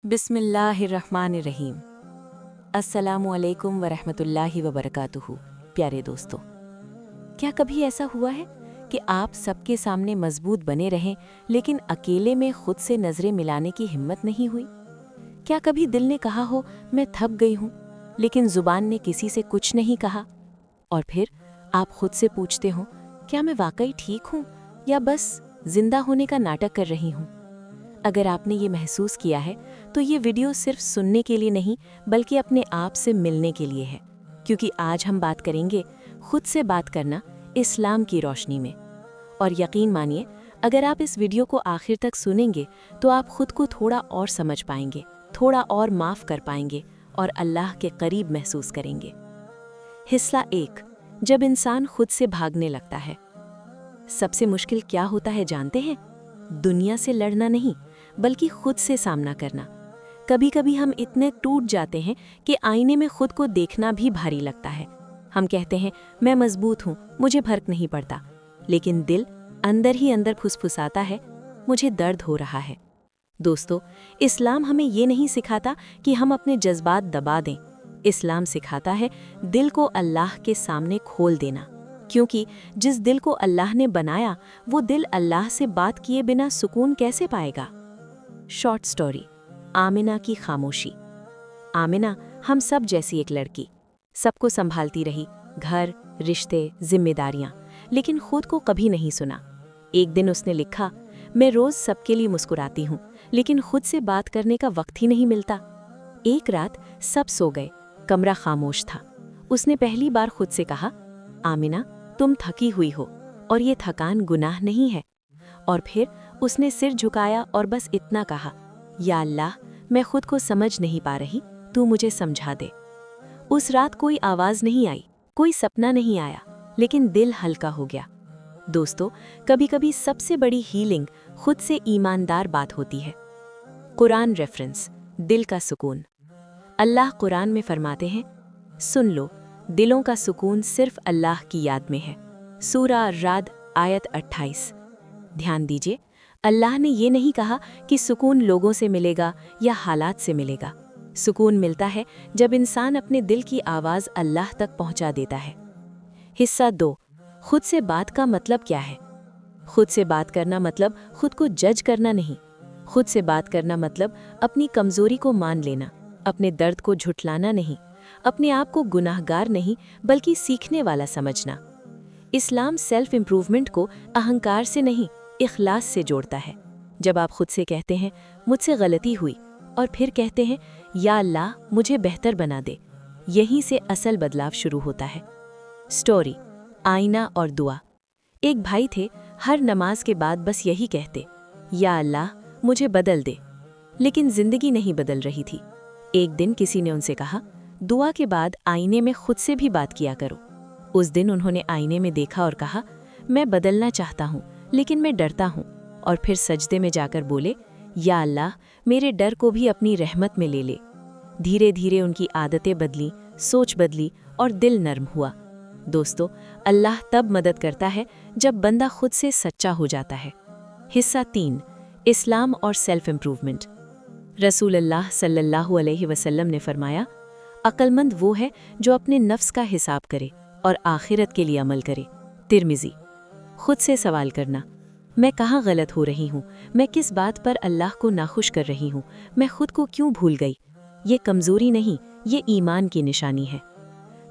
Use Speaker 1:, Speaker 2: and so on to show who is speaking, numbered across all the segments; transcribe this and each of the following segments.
Speaker 1: बिस्मिल्लाहिर्रहमानिर्रहीम। अस्सलामुअलैकुम वरहमतुल्लाहि वबरकातुहू। प्यारे दोस्तों, क्या कभी ऐसा हुआ है कि आप सबके सामने मजबूत बने रहें लेकिन अकेले में खुद से नज़रें मिलाने की हिम्मत नहीं हुई? क्या कभी दिल ने कहा हो मैं थक गई हूँ, लेकिन ज़ुबान ने किसी से कुछ नहीं कहा? और फिर आप खुद से पूछते हो क्या मैं वाकई ठीक हूँ या बस जिंदा होने का नाटक कर रही हूँ? अगर आपने ये महसूस किया है तो ये वीडियो सिर्फ सुनने के लिए नहीं बल्कि अपने आप से मिलने के लिए है, क्योंकि आज हम बात करेंगे खुद से बात करना इस्लाम की रोशनी में। और यकीन मानिए, अगर आप इस वीडियो को आखिर तक सुनेंगे तो आप खुद को थोड़ा और समझ पाएंगे, थोड़ा और माफ़ कर पाएंगे और अल्लाह के करीब महसूस करेंगे। हिस्सा 1, जब इंसान खुद से भागने लगता है। सबसे मुश्किल क्या होता है जानते हैं? दुनिया से लड़ना नहीं बल्कि खुद से सामना करना। कभी कभी हम इतने टूट जाते हैं कि आईने में खुद को देखना भी भारी लगता है। हम कहते हैं मैं मजबूत हूँ, मुझे फर्क नहीं पड़ता, लेकिन दिल अंदर ही अंदर फुसफुसाता है, मुझे दर्द हो रहा है। दोस्तों, इस्लाम हमें ये नहीं सिखाता कि हम अपने जज्बात दबा दें। इस्लाम सिखाता है दिल को अल्लाह के सामने खोल देना, क्योंकि जिस दिल को अल्लाह ने बनाया वो दिल अल्लाह से बात किए बिना सुकून कैसे पाएगा? शॉर्ट स्टोरी, आमिना की खामोशी। आमिना हम सब जैसी एक लड़की, सबको संभालती रही, घर, रिश्ते, जिम्मेदारियां, लेकिन खुद को कभी नहीं सुना। एक दिन उसने लिखा, मैं रोज सबके लिए मुस्कुराती हूँ लेकिन खुद से बात करने का वक्त ही नहीं मिलता। एक रात सब सो गए, कमरा खामोश था। उसने पहली बार खुद से कहा, आमिना तुम थकी हुई हो और ये थकान गुनाह नहीं है। और फिर उसने सिर झुकाया और बस इतना कहा, या अल्लाह मैं खुद को समझ नहीं पा रही, तू मुझे समझा दे। उस रात कोई आवाज़ नहीं आई, कोई सपना नहीं आया, लेकिन दिल हल्का हो गया। दोस्तों, कभी कभी सबसे बड़ी हीलिंग खुद से ईमानदार बात होती है। कुरान रेफरेंस, दिल का सुकून। अल्लाह कुरान में फरमाते हैं, सुन लो, दिलों का सुकून सिर्फ अल्लाह की याद में है। सूरा राद आयत 28। ध्यान दीजिए, अल्लाह ने ये नहीं कहा कि सुकून लोगों से मिलेगा या हालात से मिलेगा। सुकून मिलता है जब इंसान अपने दिल की आवाज़ अल्लाह तक पहुंचा देता है। हिस्सा 2, खुद से बात का मतलब क्या है? खुद से बात करना मतलब खुद को जज करना नहीं। खुद से बात करना मतलब अपनी कमज़ोरी को मान लेना, अपने दर्द को झुठलाना नहीं, अपने आप को गुनाहगार नहीं बल्कि सीखने वाला समझना। इस्लाम सेल्फ इम्प्रूवमेंट को अहंकार से नहीं, इखलास से जोड़ता है। जब आप खुद से कहते हैं मुझसे गलती हुई, और फिर कहते हैं या अल्लाह मुझे बेहतर बना दे, यहीं से असल बदलाव शुरू होता है। स्टोरी, आईना और दुआ। एक भाई थे, हर नमाज के बाद बस यही कहते, या अल्लाह मुझे बदल दे, लेकिन जिंदगी नहीं बदल रही थी। एक दिन किसी ने उनसे कहा, दुआ के बाद आईने में खुद से भी बात किया करो। उस दिन उन्होंने आईने में देखा और कहा, मैं बदलना चाहता हूँ लेकिन मैं डरता हूँ। और फिर सजदे में जाकर बोले, या अल्लाह मेरे डर को भी अपनी रहमत में ले ले। धीरे धीरे उनकी आदतें बदली, सोच बदली और दिल नरम हुआ। दोस्तों, अल्लाह तब मदद करता है जब बंदा खुद से सच्चा हो जाता है। हिस्सा 3, इस्लाम और सेल्फ इम्प्रूवमेंट। रसूलुल्लाह सल्लल्लाहु अलैहि वसल्लम ने फरमाया, अक्लमंद वो है जो अपने नफ्स का हिसाब करे और आखिरत के लिए अमल करे। तिर्मिज़ी। खुद से सवाल करना, मैं कहाँ गलत हो रही हूँ, मैं किस बात पर अल्लाह को नाखुश कर रही हूँ, मैं खुद को क्यों भूल गई? ये कमज़ोरी नहीं, ये ईमान की निशानी है।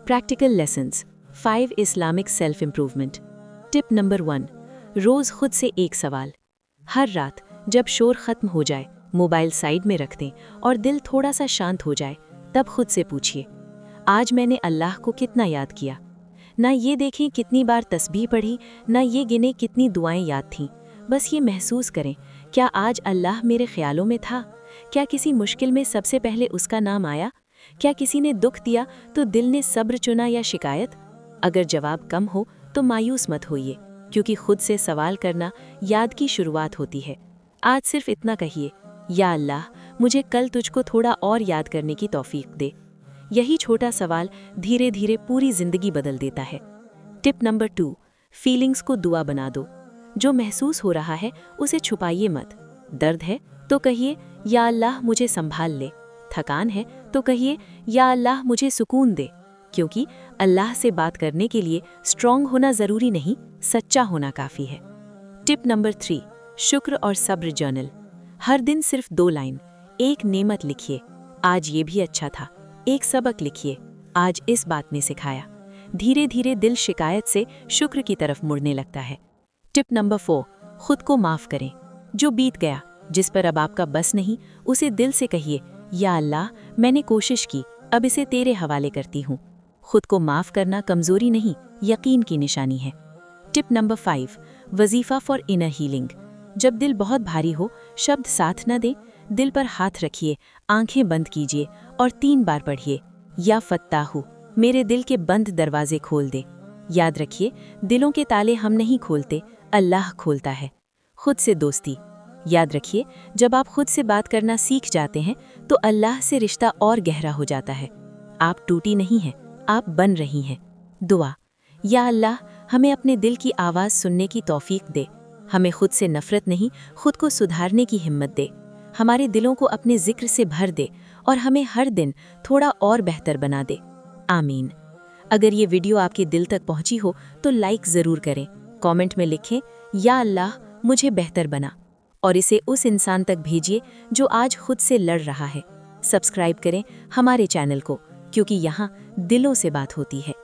Speaker 1: Practical lessons, 5 Islamic self improvement. Tip number 1, रोज़ खुद से एक सवाल। हर रात जब शोर ख़त्म हो जाए, मोबाइल साइड में रख दें और दिल थोड़ा सा शांत हो जाए, तब खुद से पूछिए, आज मैंने अल्लाह को कितना याद किया? ना ये देखें कितनी बार तस्बीह पढ़ी, ना ये गिने कितनी दुआएं याद थीं। बस ये महसूस करें, क्या आज अल्लाह मेरे ख्यालों में था? क्या किसी मुश्किल में सबसे पहले उसका नाम आया? क्या किसी ने दुख दिया तो दिल ने सब्र चुना या शिकायत? अगर जवाब कम हो तो मायूस मत होइए, क्योंकि खुद से सवाल करना याद की शुरुआत होती है। आज सिर्फ इतना कहिए, या अल्लाह मुझे कल तुझको थोड़ा और याद करने की तौफीक दे। यही छोटा सवाल धीरे धीरे पूरी जिंदगी बदल देता है। टिप नंबर 2, फीलिंग्स को दुआ बना दो। जो महसूस हो रहा है उसे छुपाइए मत। दर्द है, तो कहिए या अल्लाह मुझे संभाल ले। थकान है तो कहिए या अल्लाह मुझे सुकून दे, क्योंकि अल्लाह से बात करने के लिए स्ट्रॉन्ग होना ज़रूरी नहीं, सच्चा होना काफ़ी है। टिप नंबर 3, शुक्र और सब्र जर्नल। हर दिन सिर्फ 2 लाइन, एक नेमत लिखिए, आज ये भी अच्छा था। एक सबक लिखिए, आज इस बात ने सिखाया। धीरे धीरे दिल शिकायत से शुक्र की तरफ मुड़ने लगता है। टिप नंबर 4, खुद को माफ़ करें। जो बीत गया, जिस पर अब आपका बस नहीं, उसे दिल से कहिए या अल्लाह मैंने कोशिश की, अब इसे तेरे हवाले करती हूँ। खुद को माफ़ करना कमज़ोरी नहीं, यकीन की निशानी है। टिप नंबर 5, वजीफ़ा फॉर इनर हीलिंग। जब दिल बहुत भारी हो, शब्द साथ न दे, दिल पर हाथ रखिए, आंखें बंद कीजिए और 3 बार पढ़िए, या फत्ताहू मेरे दिल के बंद दरवाजे खोल दे। याद रखिए, दिलों के ताले हम नहीं खोलते, अल्लाह खोलता है। खुद से दोस्ती। याद रखिए, जब आप खुद से बात करना सीख जाते हैं तो अल्लाह से रिश्ता और गहरा हो जाता है। आप टूटी नहीं हैं, आप बन रही हैं। दुआ। या अल्लाह हमें अपने दिल की आवाज़ सुनने की तौफीक दे। हमें खुद से नफ़रत नहीं, खुद को सुधारने की हिम्मत दे। हमारे दिलों को अपने जिक्र से भर दे और हमें हर दिन थोड़ा और बेहतर बना दे। आमीन। अगर ये वीडियो आपके दिल तक पहुंची हो तो लाइक ज़रूर करें, कमेंट में लिखें या अल्लाह मुझे बेहतर बना, और इसे उस इंसान तक भेजिए जो आज खुद से लड़ रहा है। सब्सक्राइब करें हमारे चैनल को, क्योंकि यहाँ दिलों से बात होती है।